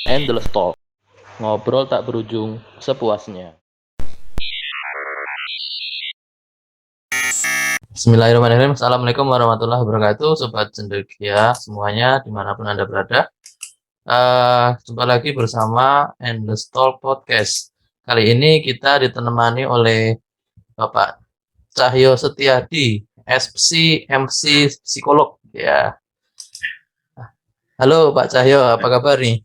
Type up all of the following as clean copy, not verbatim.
Endless Talk, ngobrol tak berujung sepuasnya. Bismillahirrahmanirrahim. Assalamualaikum warahmatullahi wabarakatuh, Sobat Cendekia semuanya dimanapun Anda berada. Jumpa lagi bersama Endless Talk Podcast. Kali ini kita ditemani oleh Bapak Cahyo Setiadi, MC psikolog. Ya, halo Pak Cahyo, apa kabar nih?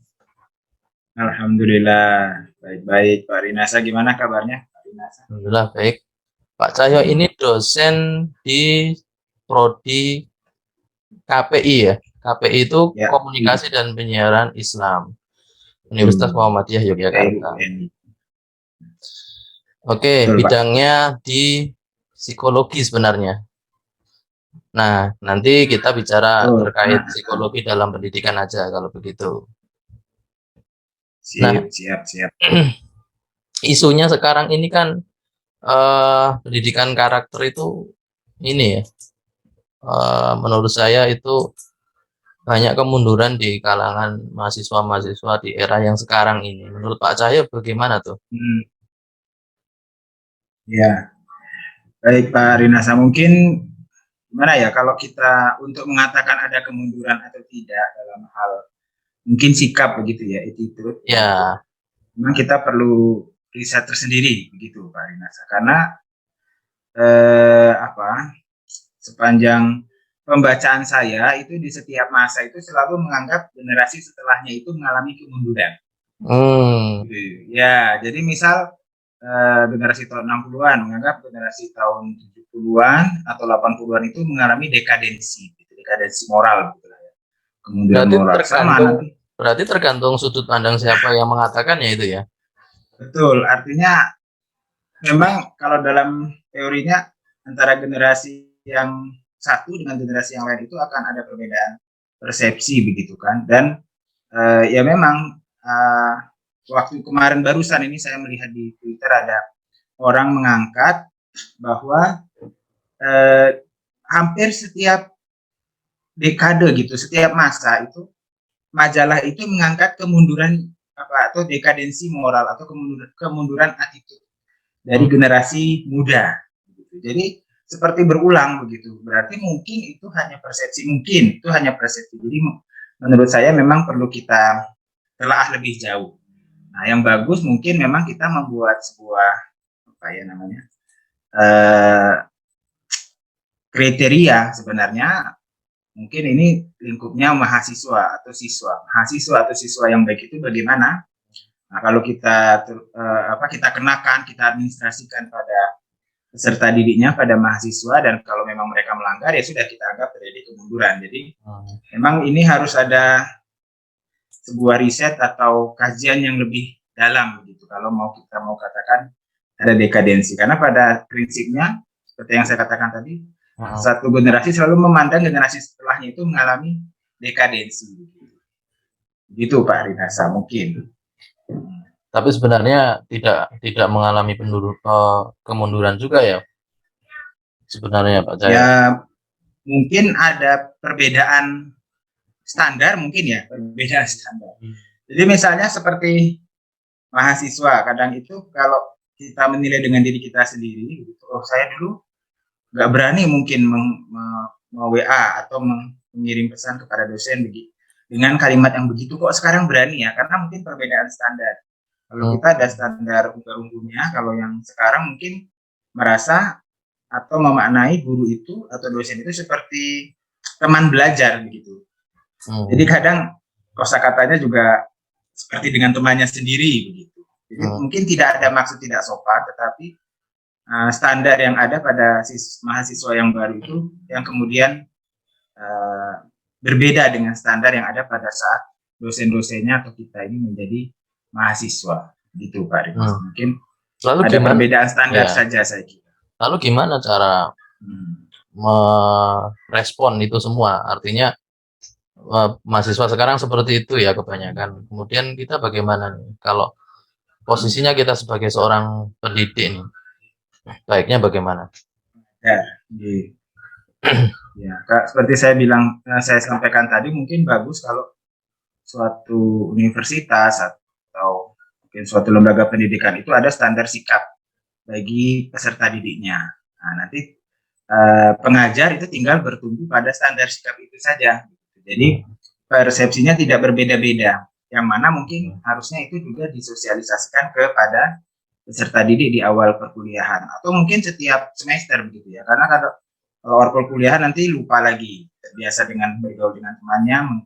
Alhamdulillah, baik-baik. Pak Rinasa gimana kabarnya? Pak Rinasa. Alhamdulillah baik. Pak Cahyo ini dosen di Prodi KPI ya. KPI itu Ya, Komunikasi dan Penyiaran Islam, Universitas betul. Muhammadiyah Yogyakarta. PUN. Oke, Betul, Pak. bidangnya di psikologi sebenarnya. Nah, nanti kita bicara Betul. terkait psikologi dalam pendidikan aja kalau begitu. Nah, Siap. isunya sekarang ini kan pendidikan karakter itu ini ya, menurut saya itu banyak kemunduran di kalangan mahasiswa-mahasiswa di era yang sekarang ini. Menurut Pak Cahyo bagaimana tuh? Ya, baik Pak Rinasa. Mungkin gimana ya kalau kita untuk mengatakan ada kemunduran atau tidak dalam hal mungkin sikap begitu ya, attitude. Ya, Memang kita perlu riset tersendiri begitu Pak Rinasa. Karena sepanjang pembacaan saya itu di setiap masa itu selalu menganggap generasi setelahnya itu mengalami kemunduran. Ya, jadi misal generasi tahun 60-an menganggap generasi tahun 70-an atau 80-an itu mengalami dekadensi moral gitu ya. Kemunduran moral sama nanti. Berarti tergantung sudut pandang siapa yang mengatakan ya itu ya. Betul, artinya memang kalau dalam teorinya antara generasi yang satu dengan generasi yang lain itu akan ada perbedaan persepsi begitu kan. Dan ya memang waktu kemarin barusan ini saya melihat di Twitter ada orang mengangkat bahwa hampir setiap dekade gitu, setiap masa itu majalah itu mengangkat kemunduran atau dekadensi moral atau kemunduran attitude dari generasi muda. Gitu. Jadi seperti berulang begitu. Berarti mungkin itu hanya persepsi. Jadi menurut saya memang perlu kita telah lebih jauh. Nah, yang bagus mungkin memang kita membuat sebuah kriteria sebenarnya. Mungkin ini lingkupnya mahasiswa atau siswa yang baik itu bagaimana. Nah, kalau kita kita kenakan, kita administrasikan pada peserta didiknya, pada mahasiswa, dan kalau memang mereka melanggar ya sudah kita anggap terjadi kemunduran. Jadi memang ini harus ada sebuah riset atau kajian yang lebih dalam gitu kalau kita mau katakan ada dekadensi, karena pada prinsipnya seperti yang saya katakan tadi, satu generasi selalu memandang generasi setelahnya itu mengalami dekadensi gitu Pak Rinasa mungkin. Tapi sebenarnya tidak mengalami kemunduran juga ya sebenarnya Pak Jaya. Ya mungkin ada perbedaan standar mungkin ya, perbedaan standar. Jadi misalnya seperti mahasiswa, kadang itu kalau kita menilai dengan diri kita sendiri, gitu, oh saya dulu nggak berani mungkin WA atau mengirim pesan kepada dosen dengan kalimat yang begitu, kok sekarang berani ya, karena mungkin perbedaan standar. Kalau kita ada standar unggul-unggulnya, kalau yang sekarang mungkin merasa atau memaknai guru itu atau dosen itu seperti teman belajar begitu. Jadi kadang kosakatanya juga seperti dengan temannya sendiri begitu. Jadi mungkin tidak ada maksud tidak sopan, tetapi standar yang ada pada mahasiswa yang baru itu yang kemudian berbeda dengan standar yang ada pada saat dosen-dosennya atau kita ini menjadi mahasiswa gitu Pak Rimas. Mungkin lalu ada perbedaan standar saja saya kira. Lalu gimana cara merespon itu semua? Artinya mahasiswa sekarang seperti itu ya kebanyakan. Kemudian kita bagaimana nih kalau posisinya kita sebagai seorang pendidik nih, baiknya bagaimana? Ya, seperti saya sampaikan tadi, mungkin bagus kalau suatu universitas atau mungkin suatu lembaga pendidikan itu ada standar sikap bagi peserta didiknya. Nah, nanti pengajar itu tinggal bertumbuh pada standar sikap itu saja. Jadi persepsinya tidak berbeda-beda. Yang mana mungkin harusnya itu juga disosialisasikan kepada peserta didik di awal perkuliahan atau mungkin setiap semester begitu ya. Karena kalau awal perkuliahan nanti lupa lagi, terbiasa dengan bergaul dengan temannya,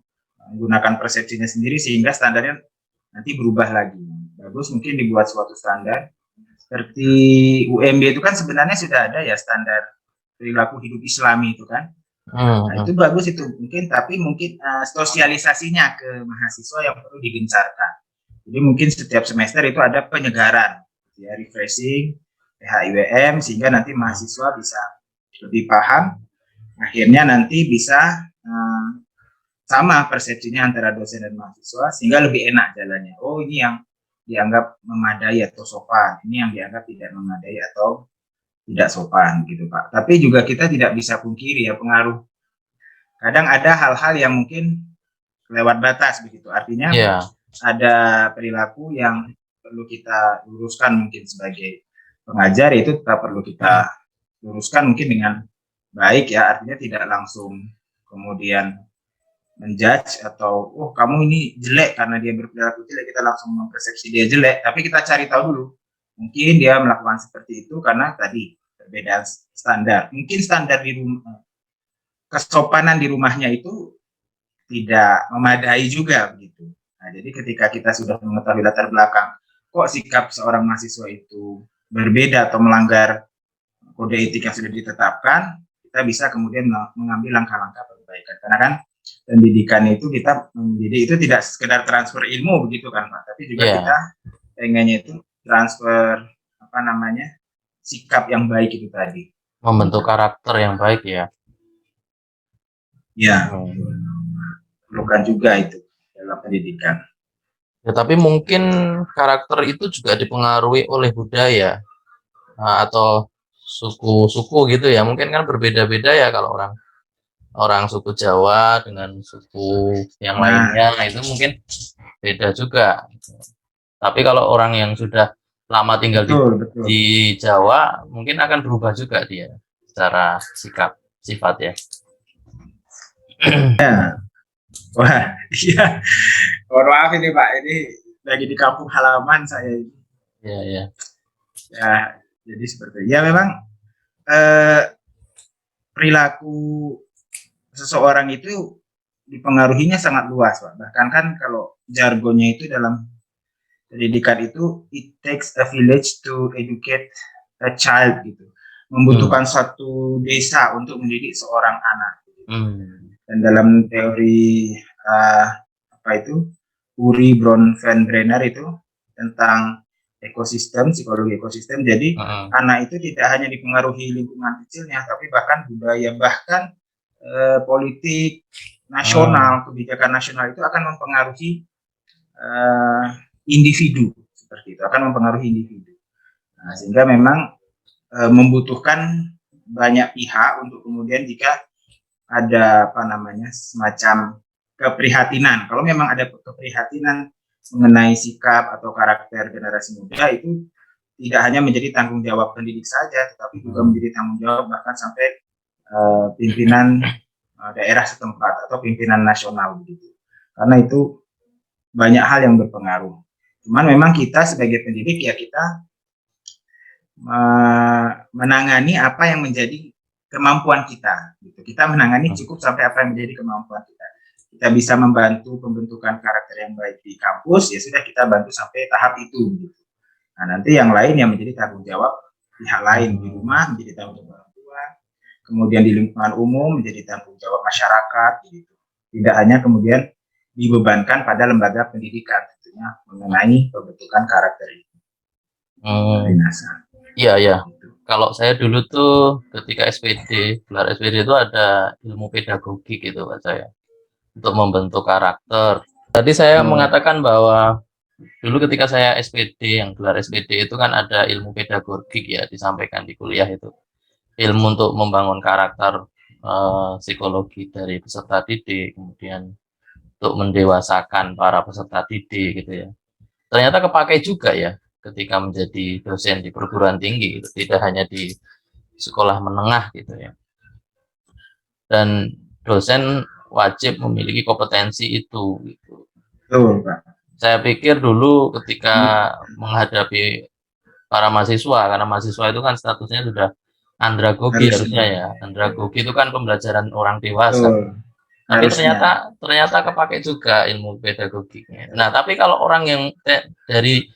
menggunakan persepsinya sendiri sehingga standarnya nanti berubah lagi. Bagus mungkin dibuat suatu standar seperti UMB itu kan sebenarnya sudah ada ya standar perilaku hidup Islami itu kan. Nah, itu bagus itu mungkin, tapi mungkin sosialisasinya ke mahasiswa yang perlu digencarkan. Jadi mungkin setiap semester itu ada penyegaran, ya, refreshing, PHIWM, sehingga nanti mahasiswa bisa lebih paham. Akhirnya nanti bisa sama persepsinya antara dosen dan mahasiswa, sehingga lebih enak jalannya. Oh, ini yang dianggap memadai atau sopan, ini yang dianggap tidak memadai atau tidak sopan gitu Pak. Tapi juga kita tidak bisa pungkiri ya pengaruh. Kadang ada hal-hal yang mungkin lewat batas begitu. Artinya ada perilaku yang perlu kita luruskan mungkin sebagai pengajar, itu tetap perlu kita luruskan mungkin dengan baik ya. Artinya tidak langsung kemudian menjudge atau oh kamu ini jelek karena dia berperilaku jelek, kita langsung mempersepsi dia jelek. Tapi kita cari tahu dulu. Mungkin dia melakukan seperti itu karena tadi perbedaan standar. Mungkin standar di rumah, kesopanan di rumahnya itu tidak memadai juga begitu. Nah, jadi ketika kita sudah mengetahui latar belakang, kok sikap seorang mahasiswa itu berbeda atau melanggar kode etik yang sudah ditetapkan, kita bisa kemudian mengambil langkah-langkah perbaikan. Karena kan pendidikan itu kita mendidik itu tidak sekedar transfer ilmu begitu kan Pak, tapi juga kita pengennya itu transfer apa namanya sikap yang baik itu tadi, membentuk karakter yang baik ya. Ya, perlukan juga itu dalam pendidikan. Ya, tapi mungkin karakter itu juga dipengaruhi oleh budaya atau suku-suku gitu ya. Mungkin kan berbeda-beda ya kalau orang suku Jawa dengan suku yang lainnya, itu mungkin beda juga. Tapi kalau orang yang sudah lama tinggal di Jawa, mungkin akan berubah juga dia secara sifat ya. Ya. Wah, iya. Mohon maaf ini Pak, ini lagi di kampung halaman saya ini. Iya. Ya, jadi seperti ya memang perilaku seseorang itu dipengaruhinya sangat luas Pak. Bahkan kan kalau jargonnya itu dalam pendidikan itu it takes a village to educate a child gitu. Membutuhkan satu desa untuk mendidik seorang anak. Dan dalam teori apa itu Uri Bronfenbrenner itu tentang ekosistem, psikologi ekosistem. Jadi anak itu tidak hanya dipengaruhi lingkungan kecilnya, tapi bahkan budaya, bahkan politik nasional, kebijakan nasional itu akan mempengaruhi individu, seperti itu akan mempengaruhi individu. Nah, sehingga memang membutuhkan banyak pihak untuk kemudian jika ada apa namanya semacam keprihatinan. Kalau memang ada keprihatinan mengenai sikap atau karakter generasi muda, itu tidak hanya menjadi tanggung jawab pendidik saja, tetapi juga menjadi tanggung jawab bahkan sampai pimpinan daerah setempat atau pimpinan nasional begitu. Karena itu banyak hal yang berpengaruh. Cuman memang kita sebagai pendidik ya kita menangani apa yang menjadi kemampuan kita. Gitu. Kita menangani cukup sampai apa yang menjadi kemampuan kita. Kita bisa membantu pembentukan karakter yang baik di kampus, ya sudah kita bantu sampai tahap itu. Gitu. Nah nanti yang lain yang menjadi tanggung jawab pihak lain di rumah menjadi tanggung jawab orang tua, kemudian di lingkungan umum menjadi tanggung jawab masyarakat. Gitu. Tidak hanya kemudian dibebankan pada lembaga pendidikan, tentunya mengenai pembentukan karakter itu. Iya. Kalau saya dulu tuh ketika SPD, gelar SPD itu ada ilmu pedagogik gitu Pak saya. Untuk membentuk karakter. Tadi saya mengatakan bahwa dulu ketika saya SPD, yang gelar SPD itu kan ada ilmu pedagogik ya disampaikan di kuliah itu. Ilmu untuk membangun karakter psikologi dari peserta didik, kemudian untuk mendewasakan para peserta didik gitu ya. Ternyata kepakai juga ya ketika menjadi dosen di perguruan tinggi gitu, tidak hanya di sekolah menengah gitu ya. Dan dosen wajib memiliki kompetensi itu gitu. Betul, Pak. Saya pikir dulu ketika menghadapi para mahasiswa, karena mahasiswa itu kan statusnya sudah andragogi harusnya Harusnya. ya. Andragogi itu kan pembelajaran orang dewasa. Betul. Tapi Harusnya. ternyata kepake juga ilmu pedagogiknya. Nah, tapi kalau orang yang dari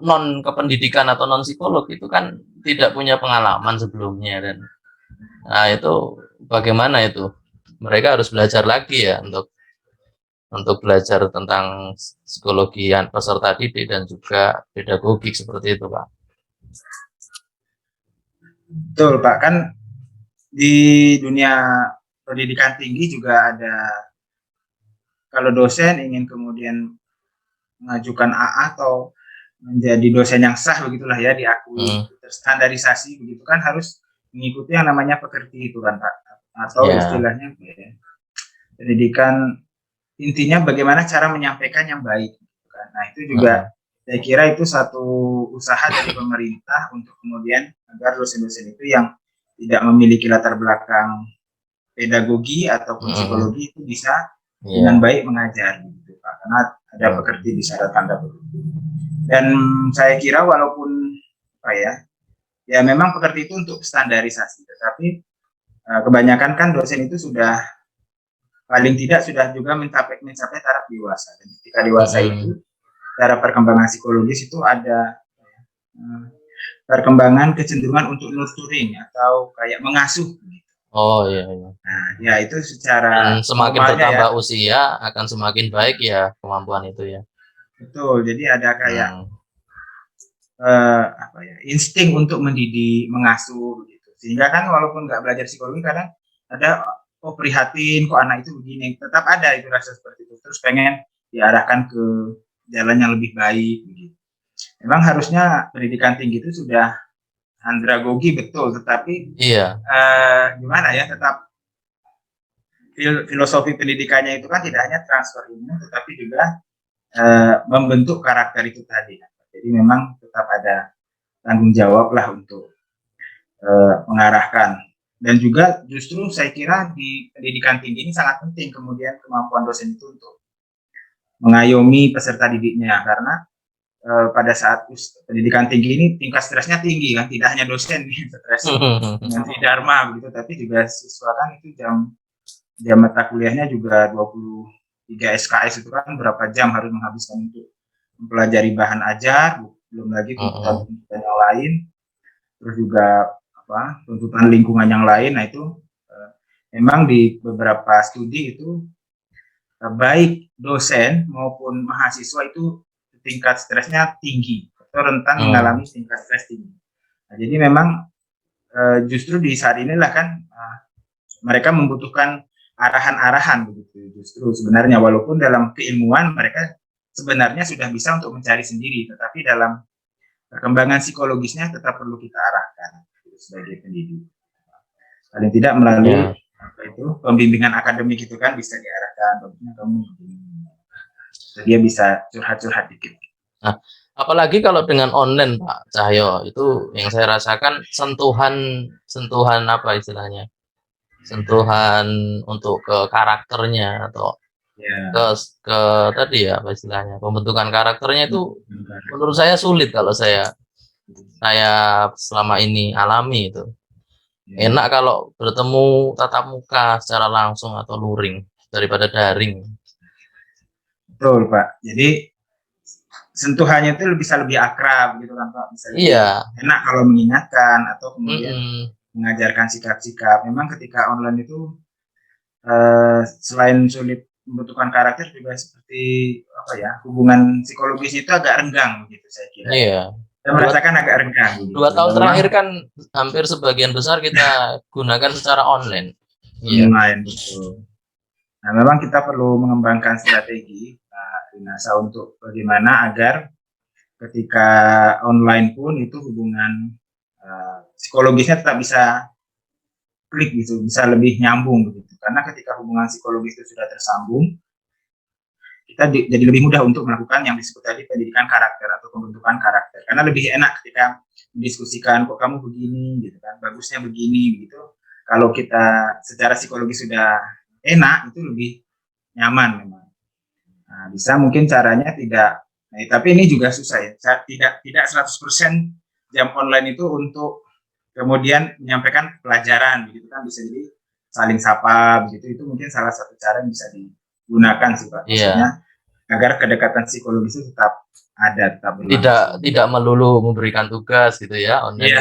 non kependidikan atau non psikolog itu kan tidak punya pengalaman sebelumnya dan nah itu bagaimana itu? Mereka harus belajar lagi ya untuk belajar tentang psikologi peserta didik dan juga pedagogik seperti itu, Pak. Betul, Pak. Kan di dunia pendidikan tinggi juga ada, kalau dosen ingin kemudian mengajukan AA atau menjadi dosen yang sah begitulah ya, diakui terstandarisasi begitu kan, harus mengikuti yang namanya pekerti itu kan Pak, atau Ya. istilahnya ya, pendidikan intinya bagaimana cara menyampaikan yang baik gitu kan. Nah itu juga saya kira itu satu usaha dari pemerintah untuk kemudian agar dosen-dosen itu yang tidak memiliki latar belakang pedagogi ataupun psikologi itu bisa dengan baik mengajar gitu Pak, karena ada pekerti di syarat tanda pekerti. Dan saya kira walaupun apa ya memang pekerti itu untuk standarisasi, tetapi kebanyakan kan dosen itu sudah paling tidak sudah juga mencapai taraf dewasa, dan ketika dewasa itu cara perkembangan psikologis itu ada perkembangan kecenderungan untuk nurturing atau kayak mengasuh. Oh iya, iya. Nah, ya itu secara Semakin normalnya ya. bertambah usia akan semakin baik ya kemampuan itu ya. Betul, jadi ada kayak apa ya, insting untuk mendidik, mengasuh gitu. Sehingga kan walaupun nggak belajar psikologi kadang ada prihatin kok anak itu begini, tetap ada itu rasa seperti itu. Terus pengen diarahkan ke jalan yang lebih baik begitu. Memang harusnya pendidikan tinggi itu sudah andragogi betul, tetapi gimana ya, tetap filosofi pendidikannya itu kan tidak hanya transfer ilmu, tetapi juga membentuk karakter itu tadi. Jadi memang tetap ada tanggung jawab lah untuk mengarahkan. Dan juga justru saya kira di pendidikan tinggi ini sangat penting kemudian kemampuan dosen itu untuk mengayomi peserta didiknya, karena pada saat pendidikan tinggi ini tingkat stresnya tinggi kan, tidak hanya dosen yang stres dengan tridharma begitu, tapi juga siswa kan itu jam mata kuliahnya juga 23 SKS itu kan berapa jam harus menghabiskan untuk mempelajari bahan ajar, belum lagi tuntutan yang lain, terus juga tuntutan lingkungan yang lain. Nah itu memang di beberapa studi itu baik dosen maupun mahasiswa itu tingkat stresnya tinggi atau rentan mengalami tingkat stres tinggi. Nah, jadi memang justru di saat inilah kan mereka membutuhkan arahan-arahan begitu. Justru sebenarnya walaupun dalam keilmuan mereka sebenarnya sudah bisa untuk mencari sendiri, tetapi dalam perkembangan psikologisnya tetap perlu kita arahkan sebagai pendidik. Paling tidak melalui pembimbingan akademik itu kan bisa diarahkan, dia bisa curhat-curhat dikit. Nah, apalagi kalau dengan online Pak Cahyo, itu yang saya rasakan sentuhan apa istilahnya, sentuhan untuk ke karakternya atau ke tadi ya apa istilahnya, pembentukan karakternya itu menurut saya sulit kalau saya selama ini alami itu. Enak kalau bertemu tatap muka secara langsung atau luring daripada daring. Betul Pak, jadi sentuhannya itu bisa lebih akrab gitu kan Pak, bisa lebih enak kalau mengingatkan atau kemudian mengajarkan sikap-sikap. Memang ketika online itu selain sulit membutuhkan karakter, juga seperti apa ya, hubungan psikologis itu agak renggang begitu saya kira. Iya. Saya merasakan agak renggang. 2 tahun terakhir kan hampir sebagian besar kita gunakan secara online. Online betul. Nah memang kita perlu mengembangkan strategi Dinasa untuk bagaimana agar ketika online pun itu hubungan psikologisnya tetap bisa klik gitu, bisa lebih nyambung begitu. Karena ketika hubungan psikologis itu sudah tersambung, kita jadi lebih mudah untuk melakukan yang disebut tadi pendidikan karakter atau pembentukan karakter, karena lebih enak ketika mendiskusikan kok kamu begini gitu kan, bagusnya begini gitu. Kalau kita secara psikologi sudah enak, itu lebih nyaman memang. Nah, bisa mungkin caranya tidak, nah, tapi ini juga susah ya, tidak 100% jam online itu untuk kemudian menyampaikan pelajaran begitu kan, bisa jadi saling sapa begitu, itu mungkin salah satu cara yang bisa digunakan sih Pak, maksudnya agar kedekatan psikologis itu tetap ada, tetap berlangsung. Tidak melulu memberikan tugas gitu ya online. Iya.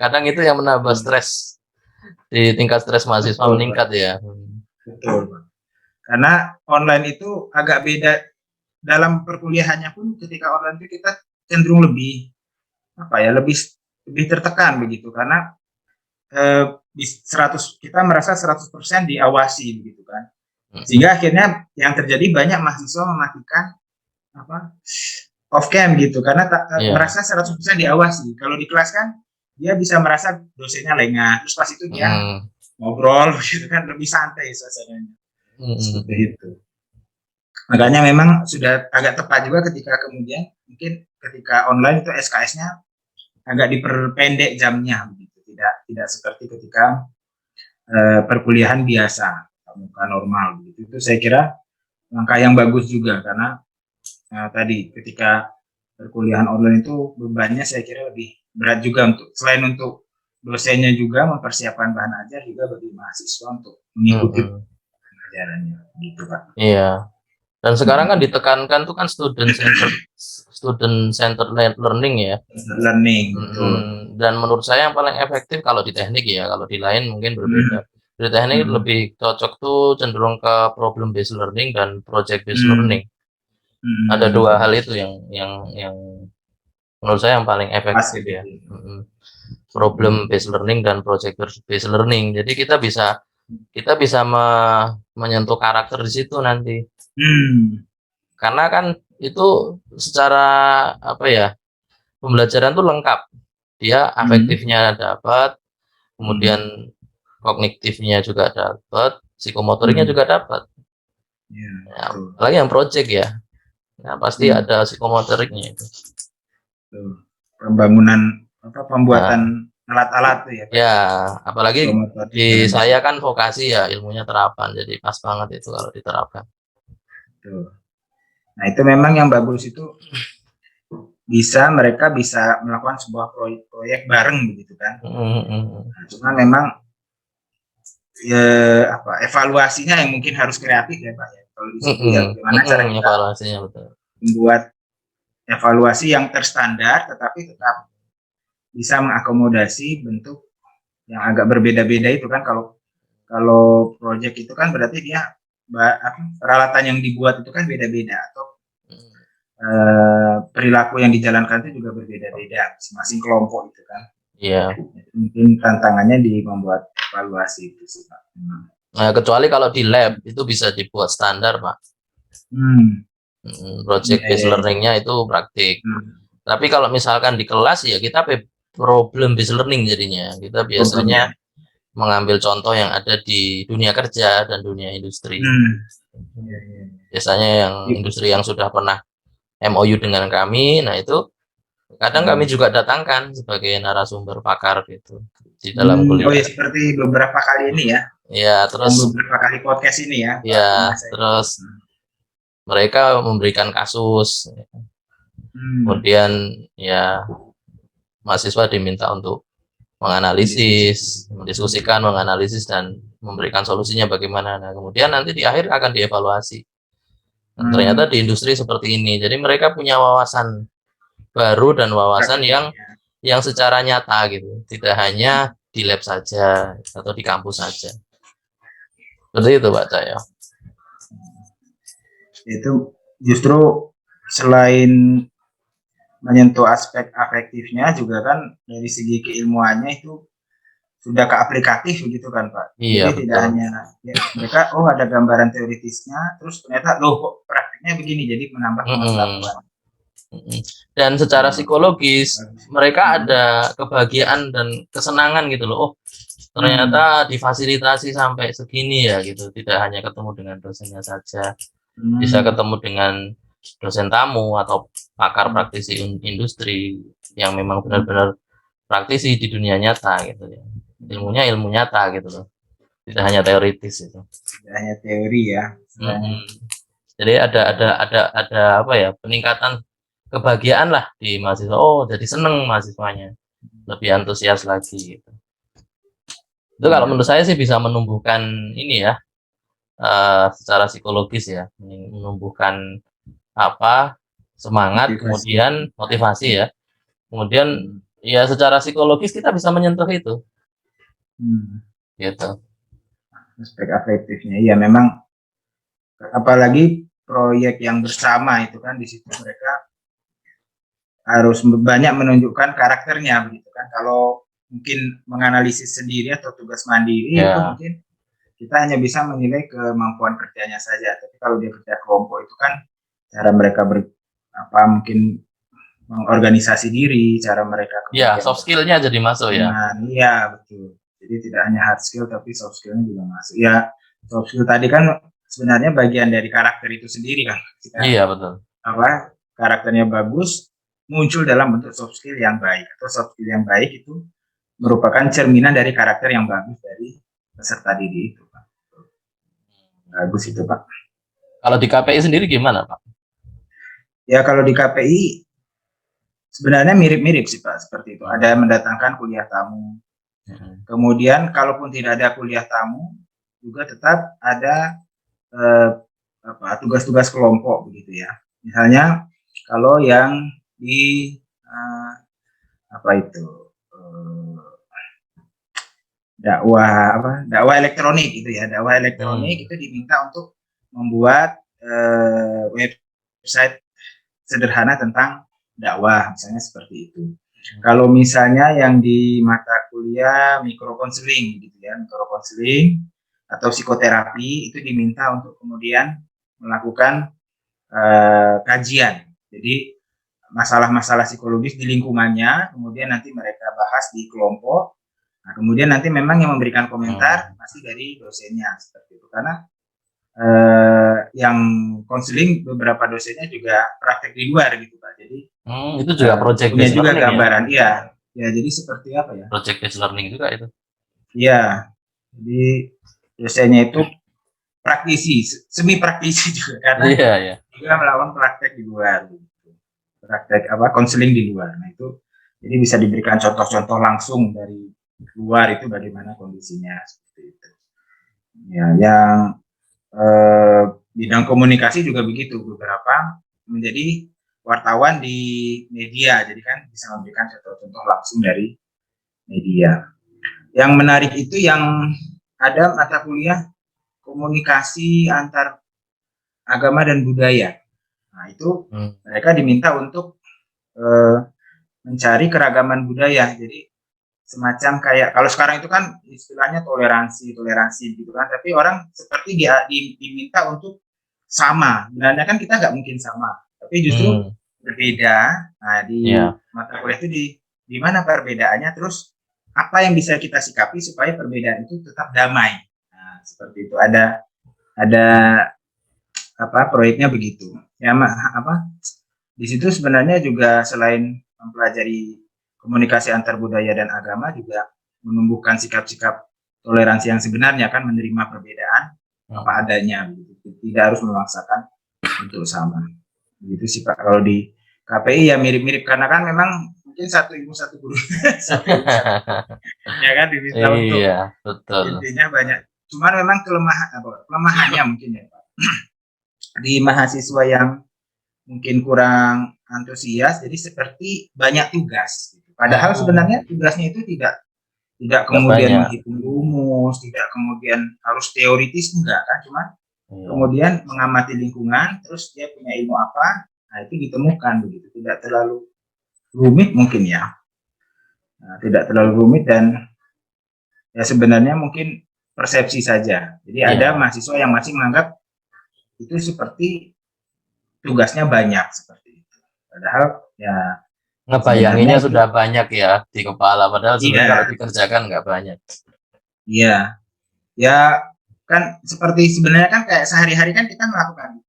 Kadang itu yang menambah stres, di tingkat stres mahasiswa Betul, meningkat Pak. ya. Betul Pak. Karena online itu agak beda dalam perkuliahannya pun, ketika online itu kita cenderung lebih lebih tertekan begitu, karena 100 kita merasa 100% diawasi begitu kan, sehingga akhirnya yang terjadi banyak mahasiswa mematikan off cam gitu, karena merasa 100% diawasi. Kalau di kelas kan dia bisa merasa dosennya lengah, terus pas itu dia ngobrol gitu kan, lebih santai suasananya. Seperti itu. Makanya memang sudah agak tepat juga ketika kemudian mungkin ketika online itu SKS-nya agak diperpendek jamnya begitu, tidak seperti ketika perkuliahan biasa muka normal begitu. Itu saya kira langkah yang bagus juga, karena tadi ketika perkuliahan online itu bebannya saya kira lebih berat juga, untuk selain untuk dosennya juga mempersiapkan bahan ajar, juga bagi mahasiswa untuk mengikuti pelajarannya gitu Pak. Iya. Dan sekarang kan ditekankan tuh kan student centered learning ya. Learning, betul. Dan menurut saya yang paling efektif kalau di teknik ya, kalau di lain mungkin berbeda. Di teknik lebih cocok tuh cenderung ke problem based learning dan project based learning. Ada dua hal itu yang menurut saya yang paling efektif ya. Problem based learning dan project based learning. Jadi kita bisa menyentuh karakter di situ nanti. Karena kan itu secara pembelajaran tuh lengkap, dia afektifnya dapat, kemudian kognitifnya juga dapat, psikomotoriknya juga dapat. Ya, apalagi yang project ya, pasti ada psikomotoriknya itu. Pembuatan alat-alat tuh ya. Ya, apalagi di saya kan vokasi ya, ilmunya terapan, jadi pas banget itu kalau diterapkan. Nah itu memang yang bagus itu mereka bisa melakukan sebuah proyek bareng begitu kan. Nah, cuma memang evaluasinya yang mungkin harus kreatif ya Pak ya. Kalau di situ ya bagaimana cara kita evaluasinya betul. membuat evaluasi yang terstandar tetapi tetap bisa mengakomodasi bentuk yang agak berbeda-beda itu kan. Kalau proyek itu kan berarti dia peralatan yang dibuat itu kan beda-beda, atau perilaku yang dijalankan itu juga berbeda-beda masing-masing kelompok itu kan. Iya. Mungkin tantangannya di membuat evaluasi itu sih Pak. Nah, kecuali kalau di lab itu bisa dibuat standar Pak. Project based learningnya itu praktik. Tapi kalau misalkan di kelas ya kita problem based learning jadinya. Kita biasanya mengambil contoh yang ada di dunia kerja dan dunia industri. Biasanya yang industri yang sudah pernah MOU dengan kami, nah itu kadang kami juga datangkan sebagai narasumber pakar gitu di dalam kuliah. Oh ya, seperti beberapa kali ini ya. Ya, terus beberapa kali podcast ini ya. Ya, terus mereka memberikan kasus. Kemudian ya mahasiswa diminta untuk menganalisis, mendiskusikan, menganalisis dan memberikan solusinya bagaimana. Nah, kemudian nanti di akhir akan dievaluasi. Dan ternyata di industri seperti ini. Jadi mereka punya wawasan baru dan wawasan yang secara nyata gitu, tidak hanya di lab saja atau di kampus saja. Seperti itu Pak Cahyo. Itu justru selain menyentuh aspek afektifnya juga kan dari segi keilmuannya itu sudah ke aplikatif begitu kan Pak. Iya, jadi tidak hanya mereka ada gambaran teoritisnya, terus ternyata kok praktiknya begini, jadi menambah pengetahuan. Dan secara psikologis mereka ada kebahagiaan dan kesenangan gitu loh. Ternyata difasilitasi sampai segini ya gitu, tidak hanya ketemu dengan dosennya saja. bisa Hmm. ketemu dengan dosen tamu atau pakar Hmm. praktisi industri yang memang benar-benar praktisi di dunia nyata gitu ya. Ilmunya ilmu nyata gitu loh. Tidak hanya teoritis itu. Tidak hanya teori ya, istilahnya. Mm-mm. Jadi ada apa ya, peningkatan kebahagiaan lah di mahasiswa. Oh, jadi seneng mahasiswanya, lebih antusias lagi gitu. Itu kalau Iya, menurut saya sih bisa menumbuhkan ini ya, secara psikologis ya, menumbuhkan apa, semangat, motivasi. kemudian motivasi ya, kemudian Hmm. ya secara psikologis kita bisa menyentuh itu, Hmm. gitu. Aspek afektifnya, iya memang, apalagi proyek yang bersama itu kan di situ mereka harus banyak menunjukkan karakternya begitu kan. Kalau mungkin menganalisis sendiri atau tugas mandiri itu Ya, mungkin kita hanya bisa menilai kemampuan kerjanya saja. Tapi kalau dia kerja kelompok itu kan cara mereka apa mungkin mengorganisasi diri, cara mereka ya kemudian soft skill-nya jadi masuk ya. dengan, iya betul. Jadi tidak hanya hard skill tapi soft skillnya juga masuk. Ya soft skill tadi kan sebenarnya bagian dari karakter itu sendiri kan. Jika Iya betul. apa karakternya bagus muncul dalam bentuk soft skill yang baik, atau soft skill yang baik itu merupakan cerminan dari karakter yang bagus dari peserta didik itu Pak. Bagus itu Pak. Kalau di KPI sendiri gimana Pak? Ya kalau di KPI sebenarnya mirip-mirip sih Pak, seperti itu. Ada Hmm. mendatangkan kuliah tamu. Hmm. Kemudian kalaupun tidak ada kuliah tamu, juga tetap ada eh, tugas-tugas kelompok begitu ya. Misalnya kalau yang di eh, apa itu eh, dakwah elektronik gitu ya, dakwah elektronik Hmm. itu diminta untuk membuat website sederhana tentang dakwah, misalnya seperti itu. Kalau misalnya yang di mata kuliah mikrokonseling gitu ya, mikrokonseling atau psikoterapi itu diminta untuk kemudian melakukan kajian. Jadi masalah-masalah psikologis di lingkungannya, kemudian nanti mereka bahas di kelompok. Nah, kemudian nanti memang yang memberikan komentar Hmm. masih dari dosennya seperti itu. Karena yang konseling beberapa dosennya juga praktek di luar gitu Pak. Jadi Itu juga project punya based juga learning ya. gambaran. Iya, ya jadi seperti apa ya? Project based learning juga itu. Iya, jadi dosennya itu praktisi, semi praktisi juga karena Iya ya. juga melakukan praktek di luar, gitu. Praktek apa konseling di luar. Nah itu jadi bisa diberikan contoh-contoh langsung dari luar itu bagaimana kondisinya seperti itu. Ya, yang eh, bidang komunikasi juga begitu, beberapa menjadi wartawan di media, jadi kan bisa memberikan contoh-contoh langsung dari media. Yang menarik itu yang ada mata kuliah komunikasi antar agama dan budaya. Nah itu Hmm. mereka diminta untuk eh, mencari keragaman budaya. Jadi semacam kayak kalau sekarang itu kan istilahnya toleransi gitu kan. Tapi orang seperti dia diminta untuk sama. Sebenarnya kan kita nggak mungkin sama, tapi justru Hmm. berbeda. Nah di Ya. mata kuliah itu di mana perbedaannya, terus apa yang bisa kita sikapi supaya perbedaan itu tetap damai. Nah, seperti itu ada apa proyeknya begitu. Ya apa di situ sebenarnya juga selain mempelajari komunikasi antar budaya dan agama juga menumbuhkan sikap-sikap toleransi yang sebenarnya kan menerima perbedaan apa Hmm. adanya gitu. Tidak harus memaksakan untuk sama. Begitu sih Pak. Kalau di KPI ya mirip-mirip karena kan memang mungkin satu ilmu satu guru satu ilmu satu ya kan diminta Iya, untuk betul. intinya banyak. Cuman memang kelemahannya mungkin ya Pak. Di mahasiswa yang mungkin kurang antusias, jadi seperti banyak tugas. Padahal Hmm. sebenarnya tugasnya itu tidak Nggak kemudian banyak. menghitung rumus, tidak kemudian harus teoritis, enggak kan, cuma Iya. kemudian mengamati lingkungan, terus dia punya ilmu apa, nah itu ditemukan begitu, tidak terlalu rumit mungkin ya, nah, tidak terlalu rumit dan ya sebenarnya mungkin persepsi saja. Jadi ada Iya. mahasiswa yang masih menganggap itu seperti tugasnya banyak seperti itu. Padahal ya Ngebayanginnya sebenarnya itu sudah banyak ya di kepala, padahal sebenarnya kalau iya, dikerjakan nggak banyak. iya, ya kan seperti sebenarnya kan kayak sehari-hari kan kita melakukan.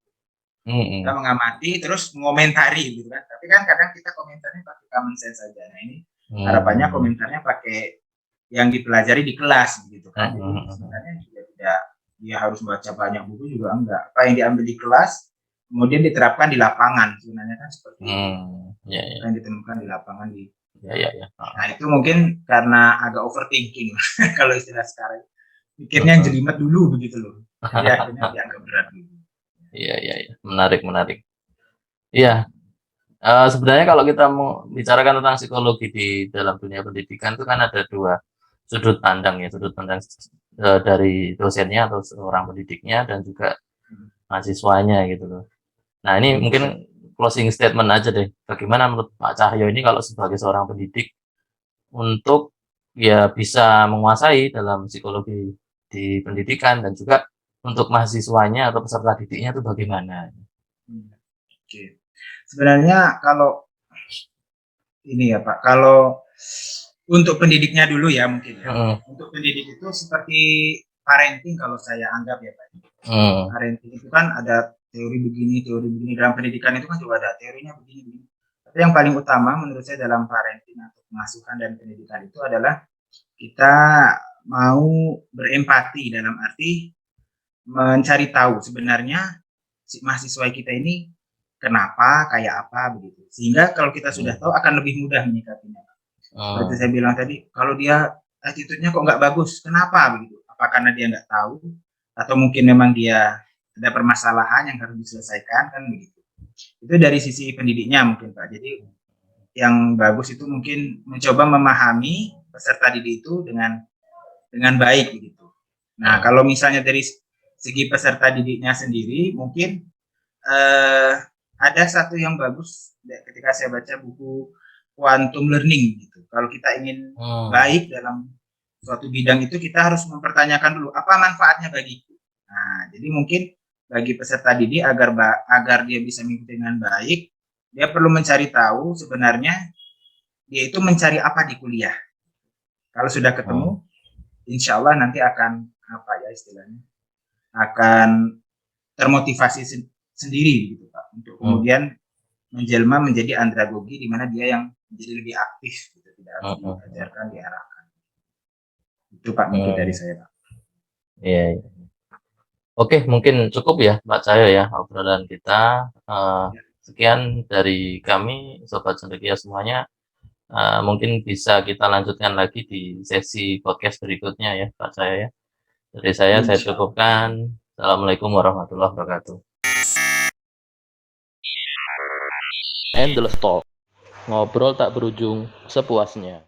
Kita Mhm. mengamati terus mengomentari gitu kan. Tapi kan kadang kita komentarnya pakai common sense saja. Nah, ini harapannya Mmm. komentarnya pakai yang dipelajari di kelas gitu kan. Mhm Jadi mhm. sebenarnya juga tidak dia harus baca banyak buku juga enggak. Apa yang diambil di kelas kemudian diterapkan di lapangan. Sebenarnya kan seperti itu. Iya Apa iya. yang ditemukan di lapangan di Iya iya iya. Heeh. Nah, itu mungkin karena agak overthinking kalau istilah sekarang. Pikirnya Heeh. jelimet dulu begitu loh. Jadi akhirnya dianggap berat dulu. Iya iya iya. Menarik menarik. Iya, sebenarnya kalau kita mau bicarakan tentang psikologi di dalam dunia pendidikan itu kan ada 2 sudut pandang ya, sudut pandang dari dosennya atau seorang pendidiknya dan juga Hmm. mahasiswanya gitu loh. Nah, ini mungkin Ya. closing statement aja deh, bagaimana menurut Pak Cahyo ini kalau sebagai seorang pendidik untuk ya bisa menguasai dalam psikologi di pendidikan dan juga untuk mahasiswanya atau peserta didiknya itu bagaimana? Hmm. Oke. Sebenarnya kalau ini ya Pak, kalau untuk pendidiknya dulu ya mungkin ya. Mhm, Untuk pendidik itu seperti parenting kalau saya anggap ya Pak. mhm, Parenting itu kan ada teori begini, teori begini. Dalam pendidikan itu kan juga ada teorinya begini, begini. Tapi yang paling utama menurut saya dalam parenting atau pengasuhan dan pendidikan itu adalah kita mau berempati dalam arti mencari tahu sebenarnya si mahasiswa kita ini kenapa, kayak apa begitu. Sehingga kalau kita sudah tahu mhm, akan lebih mudah menyikapinya. Seperti mmm, saya bilang tadi, kalau dia attitude-nya kok nggak bagus, kenapa begitu? Apa karena dia nggak tahu atau mungkin memang dia ada permasalahan yang harus diselesaikan kan begitu. Itu dari sisi pendidiknya mungkin Pak. Jadi yang bagus itu mungkin mencoba memahami peserta didik itu dengan baik begitu. Nah, mhm, kalau misalnya dari segi peserta didiknya sendiri, mungkin eh, ada satu yang bagus ketika saya baca buku Quantum Learning gitu. Kalau kita ingin mmm, baik dalam suatu bidang itu, kita harus mempertanyakan dulu apa manfaatnya bagiku. Nah, jadi mungkin bagi peserta didik agar dia bisa mengikuti dengan baik, dia perlu mencari tahu sebenarnya dia itu mencari apa di kuliah. Kalau sudah ketemu, mmm, insya Allah nanti akan apa ya istilahnya akan termotivasi sendiri gitu Pak untuk mmm, kemudian menjelma menjadi andragogi di mana dia yang menjadi lebih aktif gitu tidak harus mhm mhm, diajarkan diarahkan itu Pak mungkin dari mmm, saya Pak. iya iya. Oke, mungkin cukup ya Pak Cahyo ya obrolan kita, Ya, sekian dari kami sobat cendekia semuanya, mungkin bisa kita lanjutkan lagi di sesi podcast berikutnya ya Pak Cahyo ya. Dari saya insya Allah. cukupkan. Assalamualaikum warahmatullahi wabarakatuh. Endless Talk, ngobrol tak berujung sepuasnya.